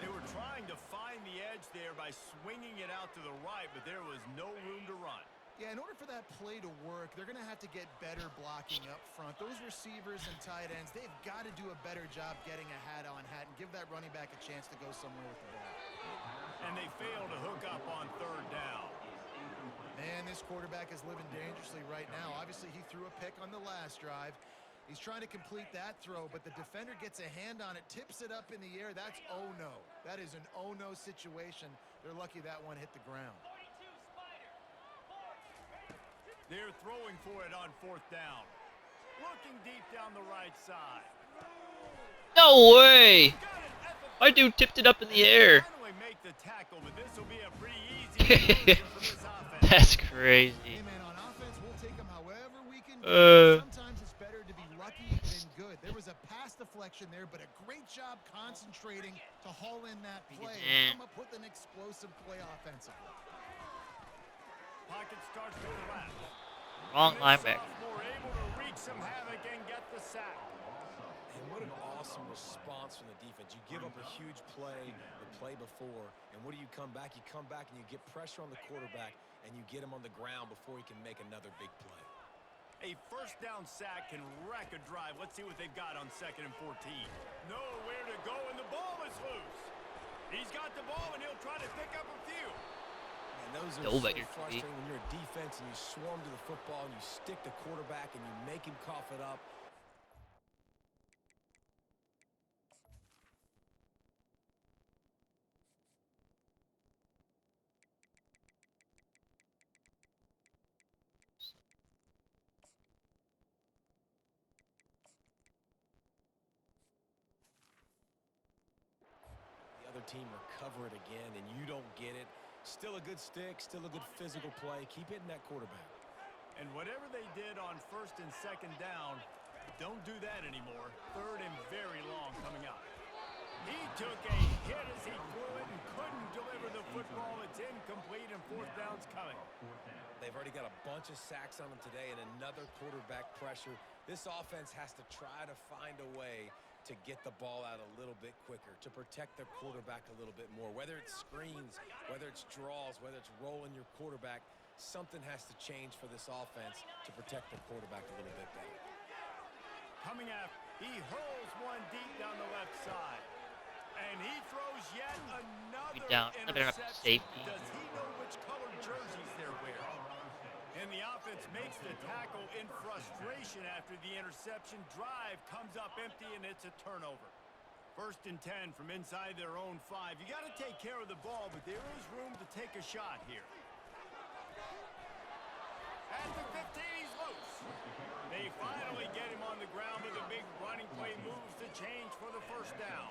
Speaker 2: They were trying to find the edge there by swinging it out to the right, but there was no room to run.
Speaker 4: Yeah, in order for that play to work, they're going to have to get better blocking up front. Those receivers and tight ends, they've got to do a better job getting a hat-on-hat and give that running back a chance to go somewhere with the ball.
Speaker 2: And they fail to hook up on third down.
Speaker 4: Man, this quarterback is living dangerously right now. Obviously, he threw a pick on the last drive. He's trying to complete that throw, but the defender gets a hand on it, tips it up in the air. That's oh-no. That is an oh-no situation. They're lucky that one hit the ground.
Speaker 2: They're throwing for it on fourth down. Looking deep down the right side.
Speaker 1: No way!
Speaker 2: Got it at the
Speaker 1: My dude tipped it up in the air.
Speaker 2: finally make the tackle, but this will be a pretty easy conversion for this offense.
Speaker 1: That's crazy.
Speaker 4: Hey, man, on offense, we'll take them however we can. Sometimes it's better to be lucky than good. There was a pass deflection there, but a great job concentrating to haul in that play and come up with an explosive play offensively.
Speaker 2: Pocket starts to collapse.
Speaker 1: Wrong
Speaker 2: And the
Speaker 1: linebacker.
Speaker 2: sophomore able to wreak some havoc and get the sack.
Speaker 3: And what an awesome response from the defense. You give up a huge play the play before, and what do you come back? You come back and you get pressure on the quarterback, and you get him on the ground before he can make another big play.
Speaker 2: A first down sack can wreck a drive. Let's see what they've got on 2nd and 14. Nowhere to go, and the ball is loose. He's got the ball, and he'll try to pick up a few.
Speaker 3: And those are
Speaker 1: Double
Speaker 3: so
Speaker 1: back your
Speaker 3: frustrating when you're a defense and you swarm to the football and you stick the quarterback and you make him cough it up. The other team recover it again and you don't get it. Still a good stick, still a good physical play. Keep hitting that quarterback.
Speaker 2: And whatever they did on 1st and 2nd down, don't do that anymore. 3rd and very long coming up. He took a hit as he threw it and couldn't deliver the football. It's incomplete, and 4th down's coming.
Speaker 3: They've already got a bunch of sacks on them today and another quarterback pressure. This offense has to try to find a way to get the ball out a little bit quicker, to protect their quarterback a little bit more. Whether it's screens, whether it's draws, whether it's rolling your quarterback, something has to change for this offense to protect the quarterback a little bit better.
Speaker 2: Coming up, he hurls one deep down the left side. And he throws yet another
Speaker 1: down. Another
Speaker 2: interception.
Speaker 1: safety.
Speaker 2: Does he know which colored jerseys they're wearing? And the offense makes the tackle in frustration after the interception. Drive comes up empty, and it's a turnover. 1st and 10 from inside their own 5. You got to take care of the ball, but there is room to take a shot here. At the 15, he's loose. They finally get him on the ground, but the big running play moves the change for the first down.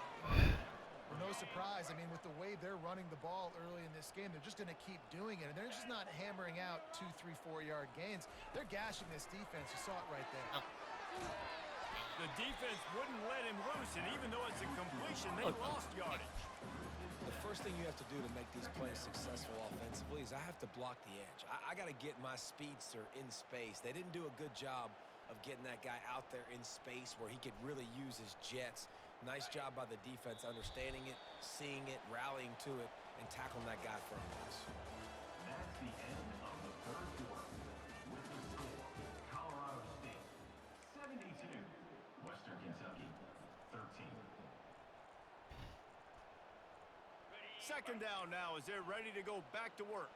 Speaker 4: Well, no surprise. I mean, with the way they're running the ball early in this game, they're just going to keep doing it. And they're just not hammering out 2, 3, 4-yard gains. They're gashing this defense. You saw it right there.
Speaker 1: Oh.
Speaker 2: The defense wouldn't let him loose, and even though it's a completion, they lost yardage.
Speaker 3: The first thing you have to do to make these plays successful offensively is I have to block the edge. I got to get my speedster in space. They didn't do a good job of getting that guy out there in space where he could really use his jets. Nice job by the defense understanding it, seeing it, rallying to it, and tackling that guy for a loss.
Speaker 6: That's the end of the third quarter. With the score, Colorado State 72, Western Kentucky 13.
Speaker 2: Second down now as they're ready to go back to work.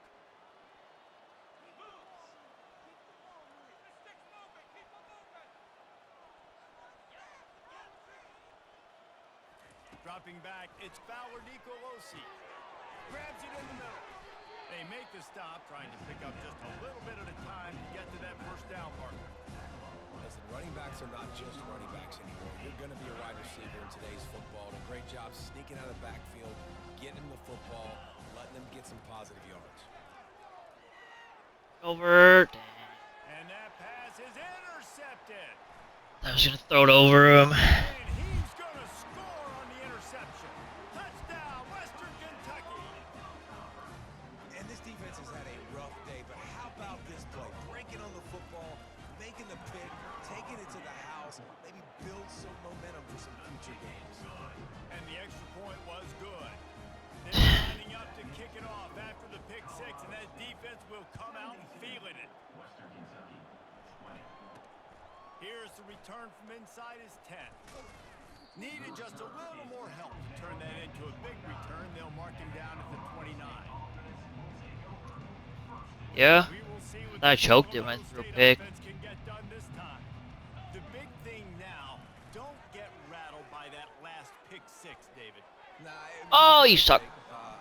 Speaker 2: Dropping back, it's Fowler Nicolosi. Grabs it in the middle. They make the stop, trying to pick up just a little bit at a time to get to that first down marker.
Speaker 3: Listen, running backs are not just running backs anymore. You're going to be a wide receiver in today's football. And a great job sneaking out of the backfield, getting them the football, letting them get some positive yards.
Speaker 1: Over.
Speaker 2: And that pass is intercepted.
Speaker 1: I was gonna throw it over him.
Speaker 2: And he's going to score on the interception. Touchdown, Western Kentucky.
Speaker 3: And this defense has had a rough day, but how about this play? Breaking on the football, making the pick, taking it to the house, maybe build some momentum for some future games.
Speaker 2: And the extra point was good. They're lining up to kick it off after the pick six, and that defense will come out feeling it.
Speaker 6: Western Kentucky 20.
Speaker 2: Here's the return from inside his 10. Needed just a little more help to turn that into a big return. They'll mark him down at the 29.
Speaker 1: Yeah.
Speaker 2: We will see what
Speaker 1: I
Speaker 2: the
Speaker 1: choked him. I
Speaker 2: Colorado
Speaker 1: threw a
Speaker 2: State
Speaker 1: pick.
Speaker 2: offense can get done this time. The big thing now, don't get rattled by that last pick six, David.
Speaker 3: Nah,
Speaker 1: Oh, you suck.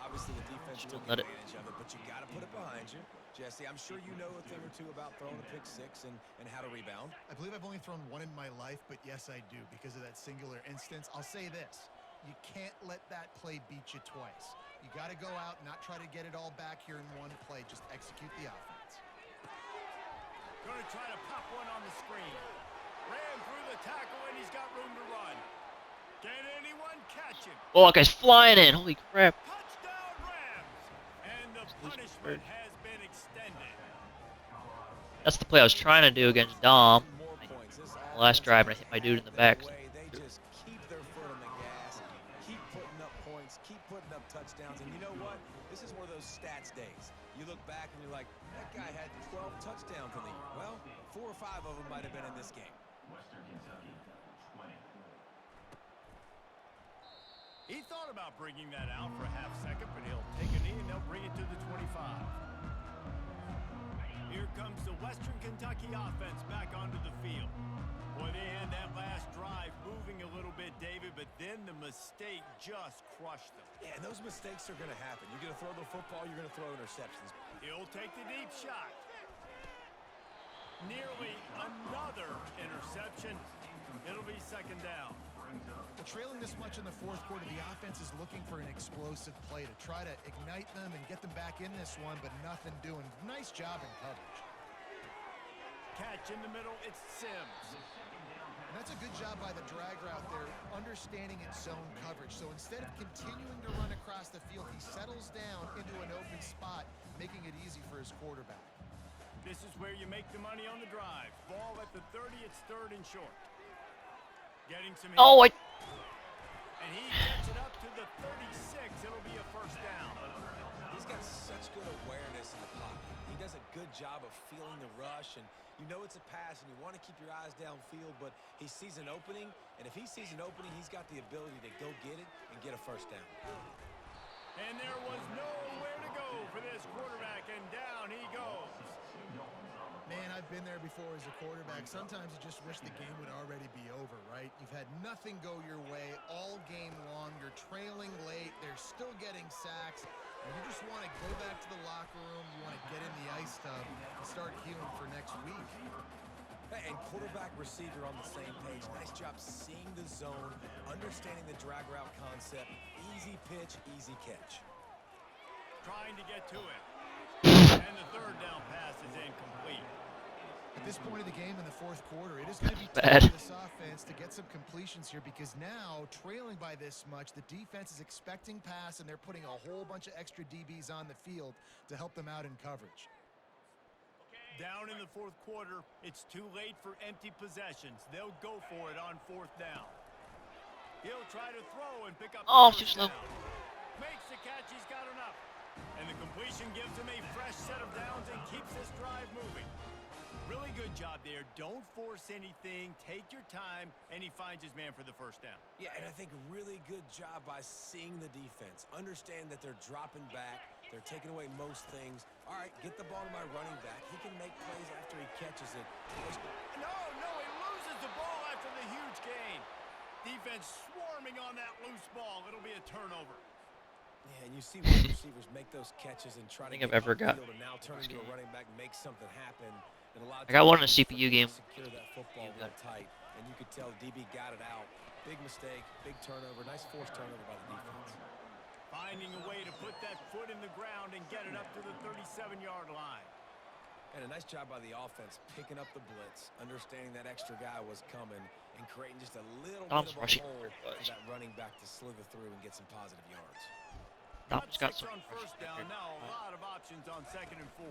Speaker 3: Obviously, the defense took
Speaker 1: Let it-
Speaker 3: advantage of it, but you got to put it behind you. Jesse, I'm sure you know a thing or two about throwing a pick six and how to rebound.
Speaker 4: I believe I've only thrown one in my life, but yes, I do because of that singular instance. I'll say this. You can't let that play beat you twice. You got to go out and not try to get it all back here in one play. Just execute the offense.
Speaker 2: Going to try to pop one on the screen. Ran through the tackle, and he's got room to run. Can anyone catch him?
Speaker 1: Oh, that guy's flying in. Holy crap.
Speaker 2: Touchdown, Rams! And the punishment has been extended.
Speaker 1: That's the play I was trying to do against Dom.
Speaker 3: More points. This
Speaker 1: Last drive, and I hit my dude in the back.
Speaker 3: They just keep their foot on the gas, keep putting up points, keep putting up touchdowns. And you know what? This is one of those stats days. You look back and you're like, that guy had 12 touchdowns in the year. Well, 4 or 5 of them might have been in this game.
Speaker 6: Western Kentucky 20.
Speaker 2: He thought about bringing that out for a half second, but he'll take a knee and they'll bring it to the 25. Here comes the Western Kentucky offense back onto the field. Boy, they had that last drive moving a little bit, David, but then the mistake just crushed them.
Speaker 3: Yeah, and those mistakes are going to happen. You're going to throw the football, you're going to throw interceptions.
Speaker 2: He'll take the deep shot. Nearly another interception. It'll be second down.
Speaker 4: Well, trailing this much in the fourth quarter, the offense is looking for an explosive play to try to ignite them and get them back in this one, but nothing doing. Nice job in coverage.
Speaker 2: Catch in the middle, it's Sims.
Speaker 4: And that's a good job by the drag route there, understanding its zone coverage. So instead of continuing to run across the field, he settles down into an open spot, making it easy for his quarterback.
Speaker 2: This is where you make the money on the drive. Ball at the 30, it's third and short. Getting some
Speaker 1: Oh,
Speaker 2: hit. And he gets it up to the 36. It'll be a first down.
Speaker 3: He's got such good awareness in the pocket. He does a good job of feeling the rush, and you know it's a pass, and you want to keep your eyes downfield, but he sees an opening, and if he sees an opening, he's got the ability to go get it and get a first down.
Speaker 2: And there was nowhere to go for this quarterback, and down he goes.
Speaker 4: Man, I've been there before as a quarterback. Sometimes you just wish the game would already be over, right? You've had nothing go your way all game long. You're trailing late. They're still getting sacks. And you just want to go back to the locker room. You want to get in the ice tub and start healing for next week.
Speaker 3: And quarterback receiver on the same page. Nice job seeing the zone, understanding the drag route concept. Easy pitch, easy catch.
Speaker 2: Trying to get to it. And the third down pass is incomplete.
Speaker 4: At this point of the game in the fourth quarter, it is going to be
Speaker 1: Bad.
Speaker 4: tough for this offense to get some completions here because now, trailing by this much, the defense is expecting pass and they're putting a whole bunch of extra DBs on the field to help them out in coverage.
Speaker 2: Down in the fourth quarter, it's too late for empty possessions. They'll go for it on fourth down. He'll try to throw and pick up
Speaker 1: Oh,
Speaker 2: the
Speaker 1: too
Speaker 2: first
Speaker 1: slow.
Speaker 2: down. Makes the catch, he's got enough. And the completion gives him a fresh set of downs and keeps this drive moving. Really good job there. Don't force anything. Take your time, and he finds his man for the first down.
Speaker 3: Yeah, and I think really good job by seeing the defense. Understand that they're dropping back. They're taking away most things. All right, get the ball to my running back. He can make plays after he catches it.
Speaker 2: No, he loses the ball after the huge gain. Defense swarming on that loose ball. It'll be a turnover.
Speaker 3: Yeah, and you see wide receivers make those catches and try to
Speaker 1: think
Speaker 3: get
Speaker 1: I've ever got
Speaker 3: upfield and now turn into a running back, make something happen. And a lot of
Speaker 1: I got one in a
Speaker 3: times
Speaker 1: CPU game.
Speaker 3: secure that football real tight, and you could tell DB got it out. Big mistake, big turnover, nice forced turnover by the defense.
Speaker 2: Finding a way to put that foot in the ground and get it up to the 37-yard line.
Speaker 3: And a nice job by the offense picking up the blitz, understanding that extra guy was coming, and creating just a little
Speaker 1: Dom's
Speaker 3: bit of a
Speaker 1: rushing
Speaker 3: hole
Speaker 1: pretty
Speaker 3: for
Speaker 1: much.
Speaker 3: that running back to slither through and get some positive yards.
Speaker 1: Dom's got
Speaker 2: Six
Speaker 1: some
Speaker 2: on first down. Now a lot of options on 2nd and 4.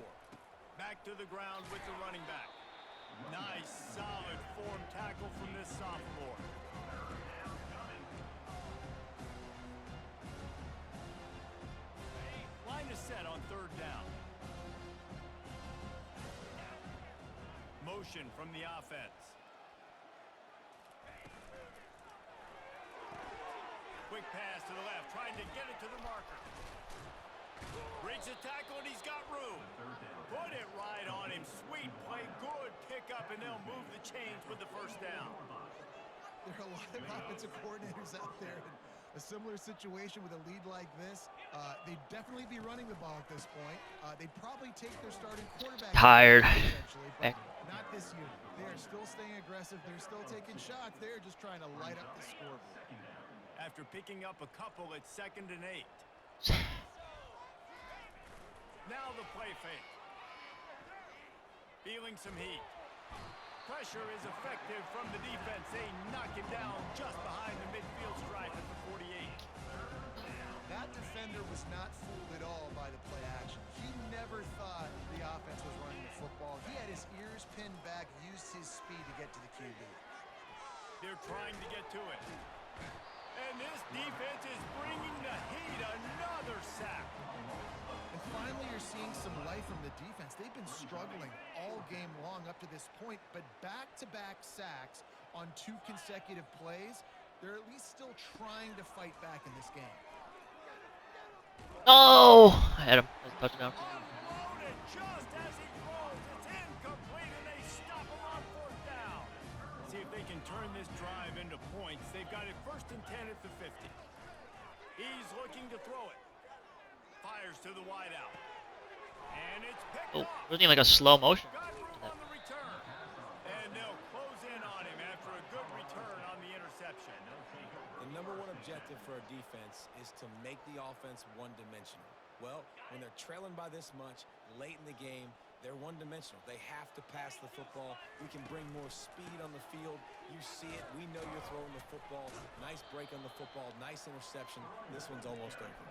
Speaker 2: Back to the ground with the running back. Nice, solid form tackle from this sophomore. Line is set on 3rd down. Motion from the offense. Quick pass to the left, trying to get it to the marker. Breaks the tackle, and he's got room. Put it right on him. Sweet play, good pickup, and they'll move the chains with the first down.
Speaker 4: There are a lot of offensive coordinators out there in a similar situation with a lead like this. They'd definitely be running the ball at this point. They'd probably take their starting quarterback.
Speaker 1: Tired.
Speaker 4: Potentially, but
Speaker 1: Back.
Speaker 4: not this year. They are still staying aggressive. They're still taking shots. They're just trying to light up the scoreboard.
Speaker 2: After picking up a couple at 2nd and 8. Now the play fake. Feeling some heat. Pressure is effective from the defense. They knock him down just behind the midfield stripe at the 48.
Speaker 4: That defender was not fooled at all by the play action. He never thought the offense was running the football. He had his ears pinned back, used his speed to get to the QB.
Speaker 2: They're trying to get to it. And this defense is bringing the heat. Another sack.
Speaker 4: And finally, you're seeing some life from the defense. They've been struggling all game long up to this point, but back-to-back sacks on 2 consecutive plays, they're at least still trying to fight back in this game.
Speaker 1: Oh, I had him. That's a touchdown.
Speaker 2: Unloaded just as he throws. It's incomplete, and they stop him on 4th down. See if they can turn this drive into points. They've got it 1st and 10 at the 50. He's looking to throw it. Fires to the wideout. And it's picked
Speaker 1: Oh,
Speaker 2: off.
Speaker 1: wasn't even like a slow motion.
Speaker 2: Got room on the return. And they'll close in on him after a good return on the interception.
Speaker 3: The number one objective for a defense is to make the offense one-dimensional. Well, when they're trailing by this much, late in the game, they're one-dimensional. They have to pass the football. We can bring more speed on the field. You see it. We know you're throwing the football. Nice break on the football. Nice interception. This one's almost over.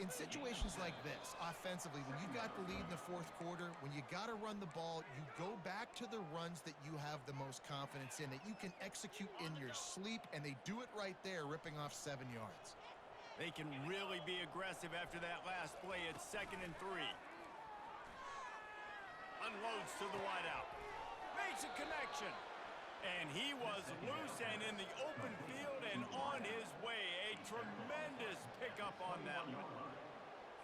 Speaker 4: In situations like this, offensively, when you got the lead in the fourth quarter, when you got to run the ball, you go back to the runs that you have the most confidence in, that you can execute in your sleep, and they do it right there, ripping off 7 yards.
Speaker 2: They can really be aggressive after that last play at 2nd and 3. Unloads to the wideout. Makes a connection. And he was loose and in the open field and on his way. A tremendous pickup on that one.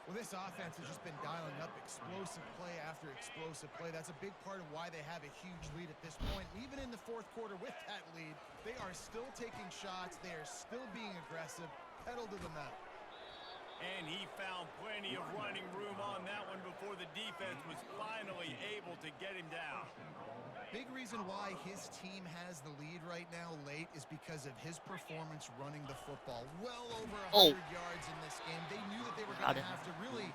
Speaker 4: Well, this offense has just been dialing up explosive play after explosive play. That's a big part of why they have a huge lead at this point. Even in the fourth quarter with that lead, they are still taking shots. They are still being aggressive, pedal to the metal.
Speaker 2: And he found plenty of running room on that one before the defense was finally able to get him down.
Speaker 4: Big reason why his team has the lead right now late is because of his performance running the football. Well over 100 yards in this game. They knew that they were going to have to really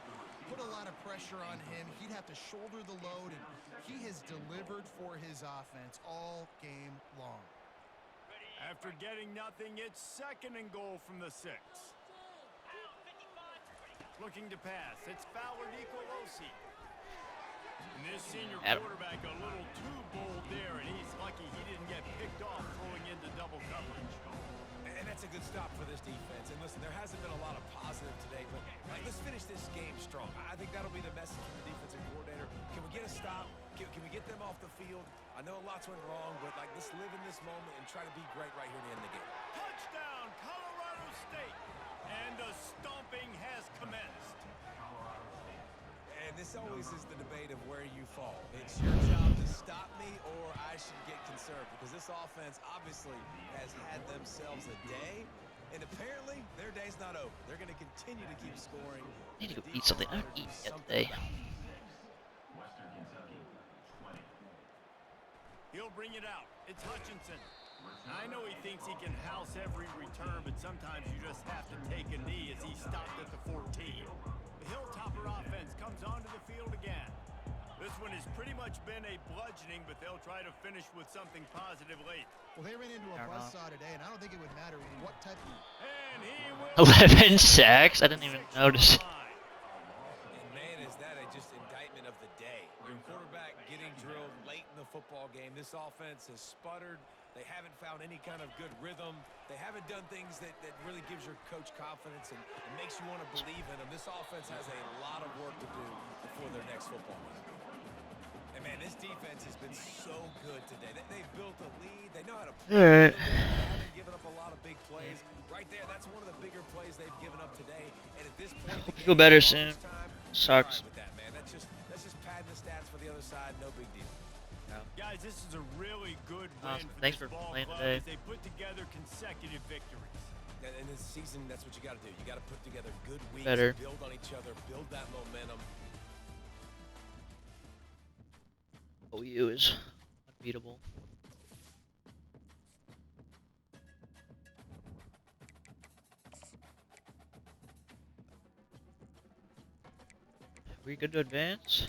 Speaker 4: put a lot of pressure on him. He'd have to shoulder the load, and he has delivered for his offense all game long.
Speaker 2: After getting nothing, it's 2nd and goal from the 6. Looking to pass. It's Fowler Nicolosi. And this senior quarterback a little too bold there, and he's lucky he didn't get picked off throwing into double coverage.
Speaker 3: And that's a good stop for this defense. And listen, there hasn't been a lot of positive today, but let's finish this game strong. I think that'll be the message from the defensive coordinator. Can we get a stop? Can we get them off the field? I know lots went wrong, but let's live in this moment and try to be great right here at the end of the game.
Speaker 2: Touchdown, Colorado State! And the stomping has commenced.
Speaker 3: And this always is the debate of where you fall. It's your job to stop me, or I should get concerned, because this offense obviously has had themselves a day, and apparently their day's not over. They're going to continue to keep scoring.
Speaker 1: I need to go eat something. I haven't eaten yet today.
Speaker 6: Western Kentucky, 20.
Speaker 2: He'll bring it out. It's Hutchinson. I know he thinks he can house every return, but sometimes you just have to take a knee as he stopped at the 14. The Hilltopper offense comes onto the field again. This one has pretty much been a bludgeoning, but they'll try to finish with something positive late.
Speaker 4: Well, they ran into a buzzsaw today, and I don't think it would matter what type of...
Speaker 2: And he will
Speaker 1: 11 sacks? I didn't even notice.
Speaker 3: And man, is that just indictment of the day. Your quarterback getting drilled late in the football game. This offense has sputtered. They haven't found any kind of good rhythm. They haven't done things that really gives your coach confidence and makes you want to believe in them. This offense has a lot of work to do before their next football game. And man, this defense has been so good today. They've built a lead. They know how to play.
Speaker 1: All right.
Speaker 3: They haven't given up a lot of big plays. Right there, that's one of the bigger plays they've given up today. And at this point,
Speaker 1: Hope you feel better soon. Sucks.
Speaker 3: with that, man. That's just padding the stats for the other side. No big deal.
Speaker 2: Guys, this is a really good win
Speaker 1: Awesome.
Speaker 2: for
Speaker 1: Thanks
Speaker 2: this
Speaker 1: for
Speaker 2: ball
Speaker 1: playing
Speaker 2: club
Speaker 1: today.
Speaker 2: as they put together consecutive victories.
Speaker 3: And in this season, that's what you got to do. You got to put together good weeks,
Speaker 1: Better.
Speaker 3: build on each other, build that momentum.
Speaker 1: OU is unbeatable. We good to advance?